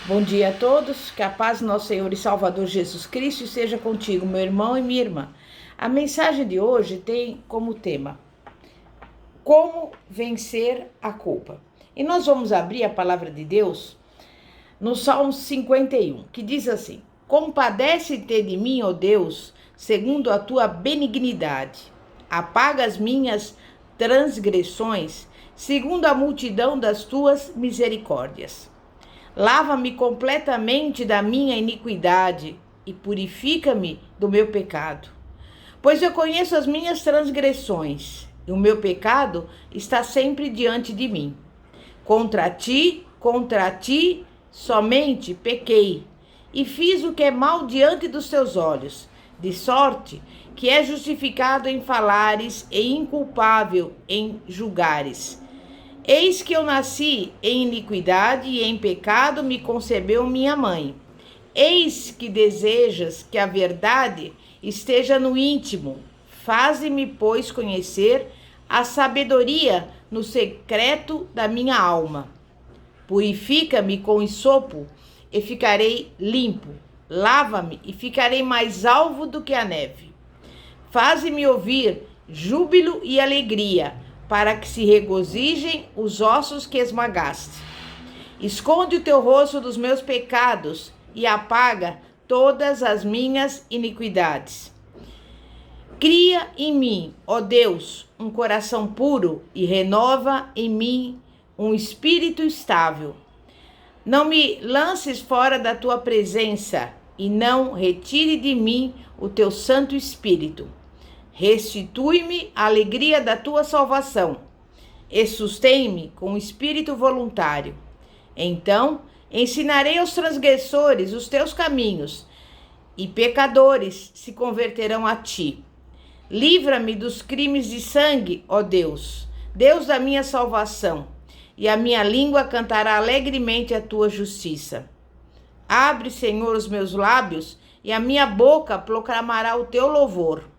Bom dia a todos, que a paz do nosso Senhor e Salvador Jesus Cristo esteja contigo, meu irmão e minha irmã. A mensagem de hoje tem como tema: como vencer a culpa. E nós vamos abrir a palavra de Deus no Salmo 51, que diz assim: compadece-te de mim, ó Deus, segundo a tua benignidade. Apaga as minhas transgressões, segundo a multidão das tuas misericórdias. Lava-me completamente da minha iniquidade e purifica-me do meu pecado. Pois eu conheço as minhas transgressões, e o meu pecado está sempre diante de mim. Contra ti, somente pequei, e fiz o que é mal diante dos teus olhos, de sorte que é justificado em falares e inculpável em julgares. Eis que eu nasci em iniquidade e em pecado me concebeu minha mãe. Eis que desejas que a verdade esteja no íntimo. Faze-me, pois, conhecer a sabedoria no secreto da minha alma. Purifica-me com hisopo e ficarei limpo. Lava-me e ficarei mais alvo do que a neve. Faze-me ouvir júbilo e alegria, para que se regozijem os ossos que esmagaste. Esconde o teu rosto dos meus pecados e apaga todas as minhas iniquidades. Cria em mim, ó Deus, um coração puro e renova em mim um espírito estável. Não me lances fora da tua presença e não retire de mim o teu Santo Espírito. Restitui-me a alegria da tua salvação e sustém-me com o espírito voluntário. Então ensinarei aos transgressores os teus caminhos e pecadores se converterão a ti. Livra-me dos crimes de sangue, ó Deus, Deus da minha salvação, e a minha língua cantará alegremente a tua justiça. Abre, Senhor, os meus lábios, e a minha boca proclamará o teu louvor.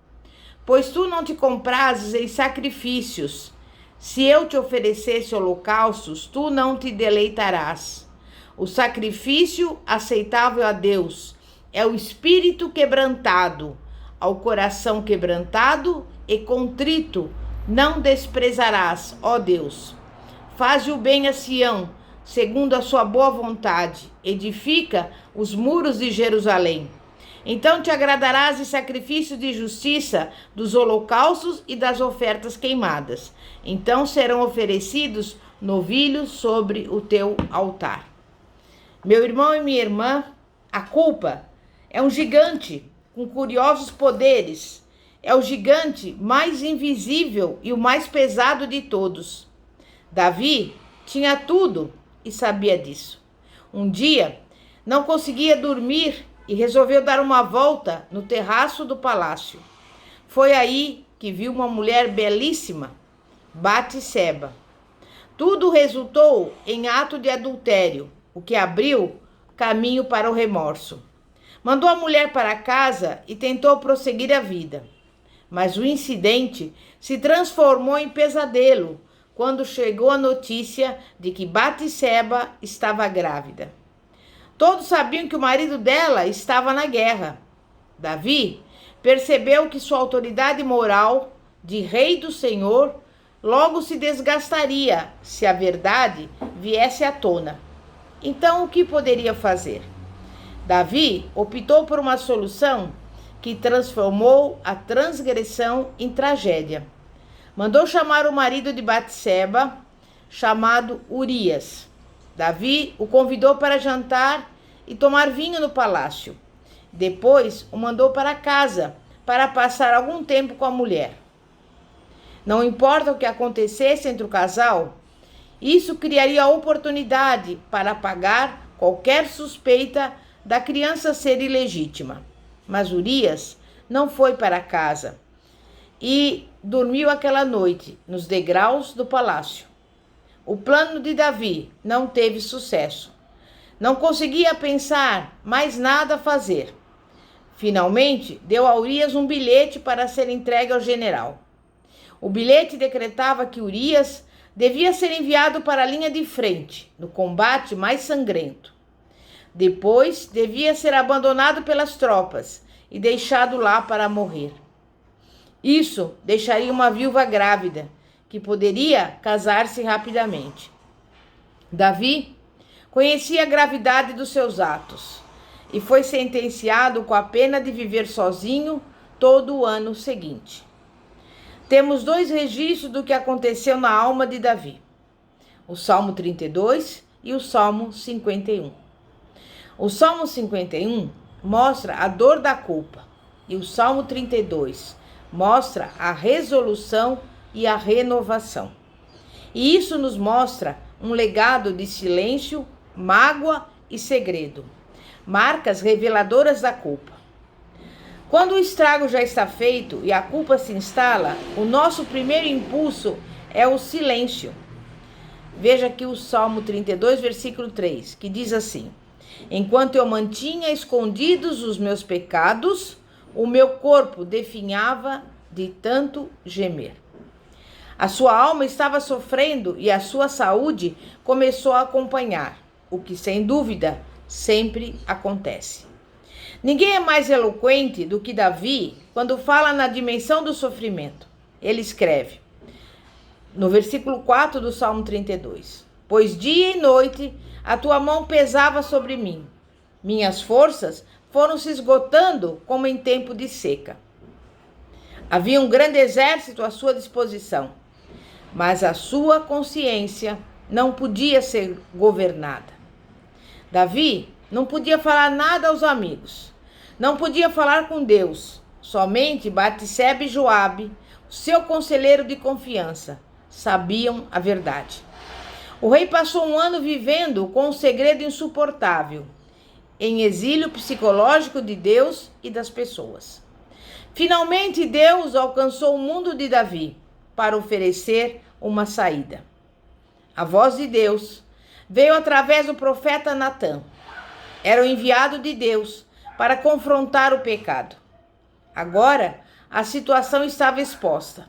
Pois tu não te comprases em sacrifícios. Se eu te oferecesse holocaustos, tu não te deleitarás. O sacrifício aceitável a Deus é o espírito quebrantado. Ao coração quebrantado e contrito não desprezarás, ó Deus. Faze o bem a Sião, segundo a sua boa vontade. Edifica os muros de Jerusalém. Então te agradarás de sacrifício de justiça, dos holocaustos e das ofertas queimadas. Então serão oferecidos novilhos sobre o teu altar. Meu irmão e minha irmã, a culpa é um gigante com curiosos poderes. É o gigante mais invisível e o mais pesado de todos. Davi tinha tudo e sabia disso. Um dia, não conseguia dormir e resolveu dar uma volta no terraço do palácio. Foi aí que viu uma mulher belíssima, Batseba. Tudo resultou em ato de adultério, o que abriu caminho para o remorso. Mandou a mulher para casa e tentou prosseguir a vida. Mas o incidente se transformou em pesadelo quando chegou a notícia de que Batseba estava grávida. Todos sabiam que o marido dela estava na guerra. Davi percebeu que sua autoridade moral de rei do Senhor logo se desgastaria se a verdade viesse à tona. Então, o que poderia fazer? Davi optou por uma solução que transformou a transgressão em tragédia. Mandou chamar o marido de Batseba, chamado Urias. Davi o convidou para jantar e tomar vinho no palácio. Depois o mandou para casa para passar algum tempo com a mulher. Não importa o que acontecesse entre o casal, isso criaria a oportunidade para apagar qualquer suspeita da criança ser ilegítima. Mas Urias não foi para casa e dormiu aquela noite nos degraus do palácio. O plano de Davi não teve sucesso. Não conseguia pensar mais nada a fazer. Finalmente, deu a Urias um bilhete para ser entregue ao general. O bilhete decretava que Urias devia ser enviado para a linha de frente, no combate mais sangrento. Depois, devia ser abandonado pelas tropas e deixado lá para morrer. Isso deixaria uma viúva grávida, que poderia casar-se rapidamente. Davi conhecia a gravidade dos seus atos e foi sentenciado com a pena de viver sozinho todo o ano seguinte. Temos 2 registros do que aconteceu na alma de Davi: o Salmo 32 e o Salmo 51. O Salmo 51 mostra a dor da culpa e o Salmo 32 mostra a resolução e a renovação. E isso nos mostra um legado de silêncio, mágoa e segredo, marcas reveladoras da culpa. Quando o estrago já está feito e a culpa se instala, o nosso primeiro impulso é o silêncio. Veja aqui o Salmo 32, versículo 3, que diz assim: enquanto eu mantinha escondidos os meus pecados, o meu corpo definhava de tanto gemer. A sua alma estava sofrendo e a sua saúde começou a acompanhar, o que sem dúvida sempre acontece. Ninguém é mais eloquente do que Davi quando fala na dimensão do sofrimento. Ele escreve no versículo 4 do Salmo 32: pois dia e noite a tua mão pesava sobre mim. Minhas forças foram se esgotando como em tempo de seca. Havia um grande exército à sua disposição, mas a sua consciência não podia ser governada. Davi não podia falar nada aos amigos, não podia falar com Deus. Somente Batseba e Joabe, seu conselheiro de confiança, sabiam a verdade. O rei passou um ano vivendo com um segredo insuportável, em exílio psicológico de Deus e das pessoas. Finalmente, Deus alcançou o mundo de Davi para oferecer uma saída. A voz de Deus veio através do profeta Natã. Era o enviado de Deus para confrontar o pecado. Agora, a situação estava exposta.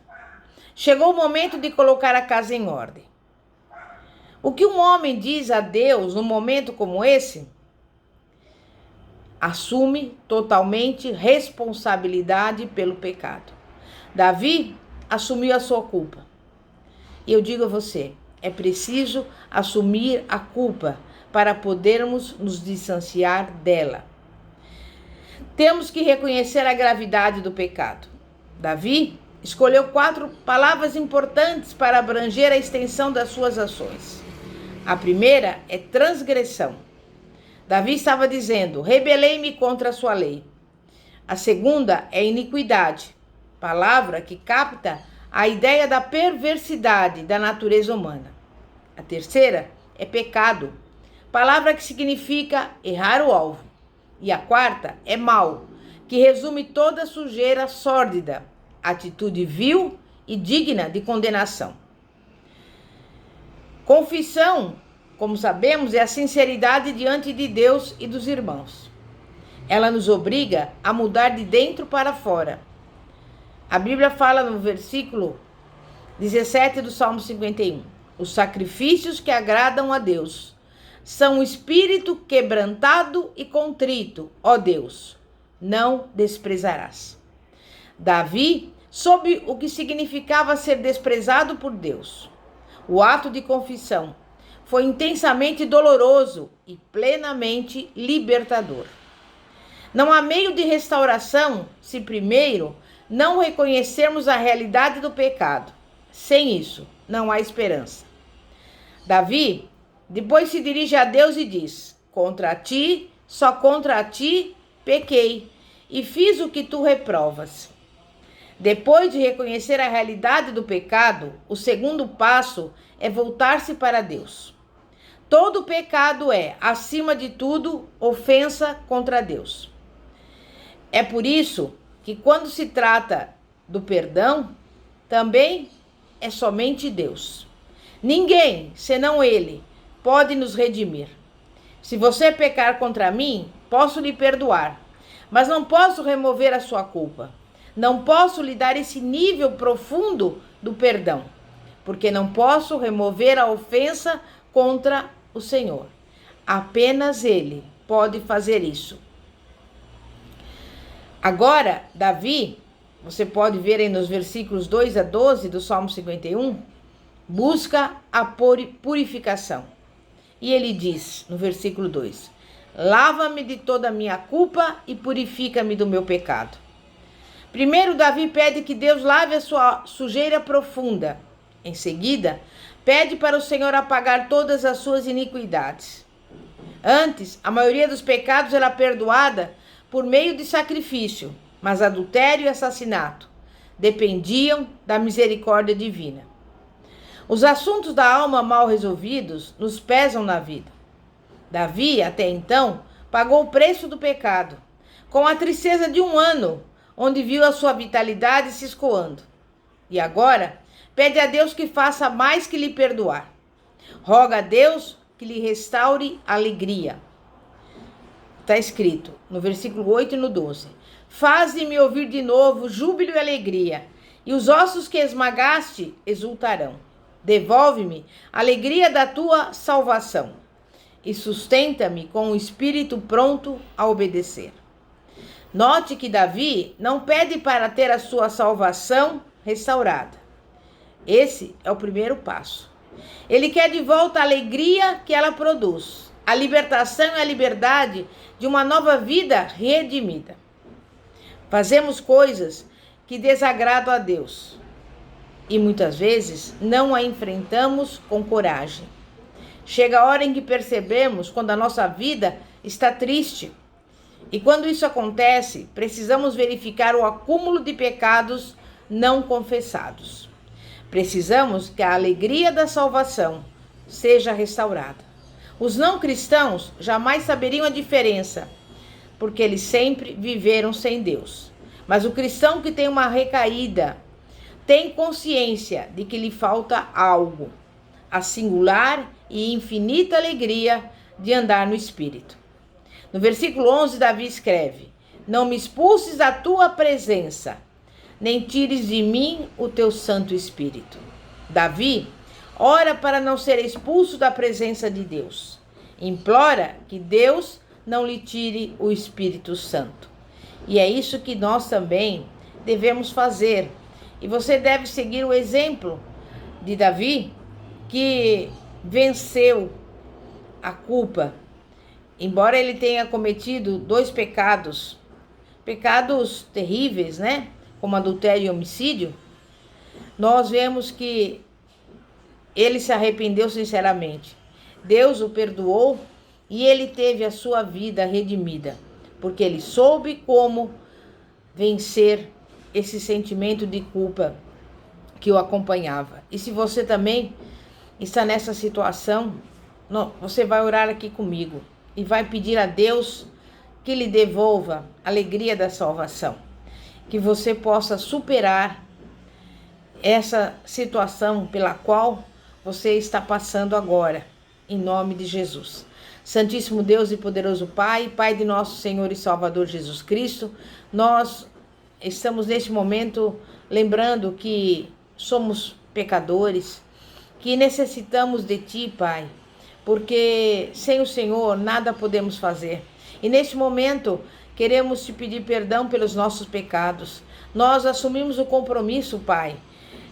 Chegou o momento de colocar a casa em ordem. O que um homem diz a Deus num momento como esse? Assume totalmente responsabilidade pelo pecado. Davi assumiu a sua culpa. E eu digo a você, é preciso assumir a culpa para podermos nos distanciar dela. Temos que reconhecer a gravidade do pecado. Davi escolheu 4 palavras importantes para abranger a extensão das suas ações. A primeira é transgressão. Davi estava dizendo: rebelei-me contra a sua lei. A segunda é iniquidade, palavra que capta a ideia da perversidade da natureza humana. A terceira é pecado, palavra que significa errar o alvo. E a quarta é mal, que resume toda a sujeira sórdida, atitude vil e digna de condenação. Confissão, como sabemos, é a sinceridade diante de Deus e dos irmãos. Ela nos obriga a mudar de dentro para fora. A Bíblia fala no versículo 17 do Salmo 51. Os sacrifícios que agradam a Deus são o espírito quebrantado e contrito, ó Deus, não desprezarás. Davi soube o que significava ser desprezado por Deus. O ato de confissão foi intensamente doloroso e plenamente libertador. Não há meio de restauração se primeiro não reconhecermos a realidade do pecado. Sem isso, não há esperança. Davi depois se dirige a Deus e diz: contra ti, só contra ti, pequei e fiz o que tu reprovas. Depois de reconhecer a realidade do pecado, o segundo passo é voltar-se para Deus. Todo pecado é, acima de tudo, ofensa contra Deus. É por isso que quando se trata do perdão, também é somente Deus. Ninguém, senão Ele, pode nos redimir. Se você pecar contra mim, posso lhe perdoar, mas não posso remover a sua culpa. Não posso lhe dar esse nível profundo do perdão, porque não posso remover a ofensa contra o Senhor. Apenas Ele pode fazer isso. Agora, Davi, você pode ver aí nos versículos 2 a 12 do Salmo 51, busca a purificação. E ele diz no versículo 2: lava-me de toda a minha culpa e purifica-me do meu pecado. Primeiro, Davi pede que Deus lave a sua sujeira profunda. Em seguida, pede para o Senhor apagar todas as suas iniquidades. Antes, a maioria dos pecados era perdoada por meio de sacrifício, mas adultério e assassinato dependiam da misericórdia divina. Os assuntos da alma mal resolvidos nos pesam na vida. Davi, até então, pagou o preço do pecado, com a tristeza de um ano, onde viu a sua vitalidade se escoando. E agora, pede a Deus que faça mais que lhe perdoar. Roga a Deus que lhe restaure a alegria. Está escrito no versículo 8 e no 12. Faze-me ouvir de novo júbilo e alegria, e os ossos que esmagaste exultarão. Devolve-me a alegria da tua salvação, e sustenta-me com o espírito pronto a obedecer. Note que Davi não pede para ter a sua salvação restaurada. Esse é o primeiro passo. Ele quer de volta a alegria que ela produz, a libertação e a liberdade de uma nova vida redimida. Fazemos coisas que desagradam a Deus e muitas vezes não a enfrentamos com coragem. Chega a hora em que percebemos quando a nossa vida está triste. E quando isso acontece, precisamos verificar o acúmulo de pecados não confessados. Precisamos que a alegria da salvação seja restaurada. Os não cristãos jamais saberiam a diferença, porque eles sempre viveram sem Deus. Mas o cristão que tem uma recaída tem consciência de que lhe falta algo, a singular e infinita alegria de andar no Espírito. No versículo 11, Davi escreve: não me expulses da tua presença, nem tires de mim o teu Santo Espírito. Davi ora para não ser expulso da presença de Deus. Implora que Deus não lhe tire o Espírito Santo. E é isso que nós também devemos fazer. E você deve seguir o exemplo de Davi, que venceu a culpa. Embora ele tenha cometido 2 pecados terríveis, né? Como adultério e homicídio, nós vemos que ele se arrependeu sinceramente. Deus o perdoou e ele teve a sua vida redimida, porque ele soube como vencer esse sentimento de culpa que o acompanhava. E se você também está nessa situação, você vai orar aqui comigo e vai pedir a Deus que lhe devolva a alegria da salvação, que você possa superar essa situação pela qual você está passando agora, em nome de Jesus. Santíssimo Deus e poderoso Pai, Pai de nosso Senhor e Salvador Jesus Cristo, nós estamos neste momento lembrando que somos pecadores, que necessitamos de Ti, Pai, porque sem o Senhor nada podemos fazer. E neste momento queremos Te pedir perdão pelos nossos pecados. Nós assumimos o compromisso, Pai,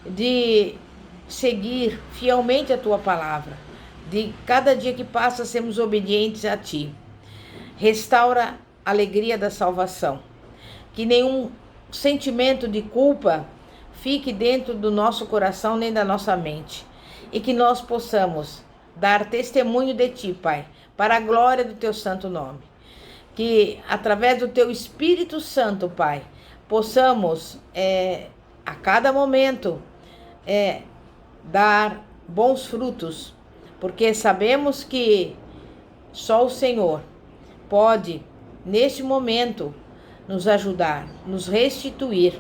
de seguir fielmente a Tua palavra, de cada dia que passa sermos obedientes a Ti. Restaura a alegria da salvação, que nenhum sentimento de culpa fique dentro do nosso coração nem da nossa mente, e que nós possamos dar testemunho de Ti, Pai, para a glória do Teu santo nome. Que através do Teu Espírito Santo, Pai, possamos a cada momento dar bons frutos, porque sabemos que só o Senhor pode, neste momento, nos ajudar, nos restituir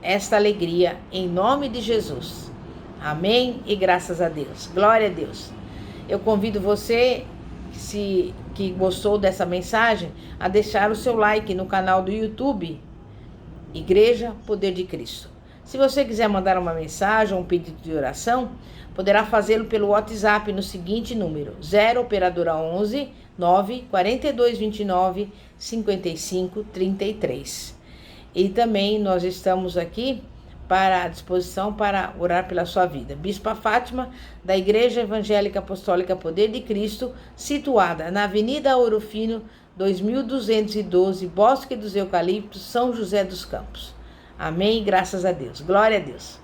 esta alegria, em nome de Jesus. Amém e graças a Deus. Glória a Deus. Eu convido você, que gostou dessa mensagem, a deixar o seu like no canal do YouTube, Igreja Poder de Cristo. Se você quiser mandar uma mensagem ou um pedido de oração, poderá fazê-lo pelo WhatsApp no seguinte número: 0 operadora 11 94229 5533. E também nós estamos aqui à disposição para orar pela sua vida. Bispa Fátima, da Igreja Evangélica Apostólica Poder de Cristo, situada na Avenida Ouro Fino, 2212, Bosque dos Eucaliptos, São José dos Campos. Amém, graças a Deus. Glória a Deus.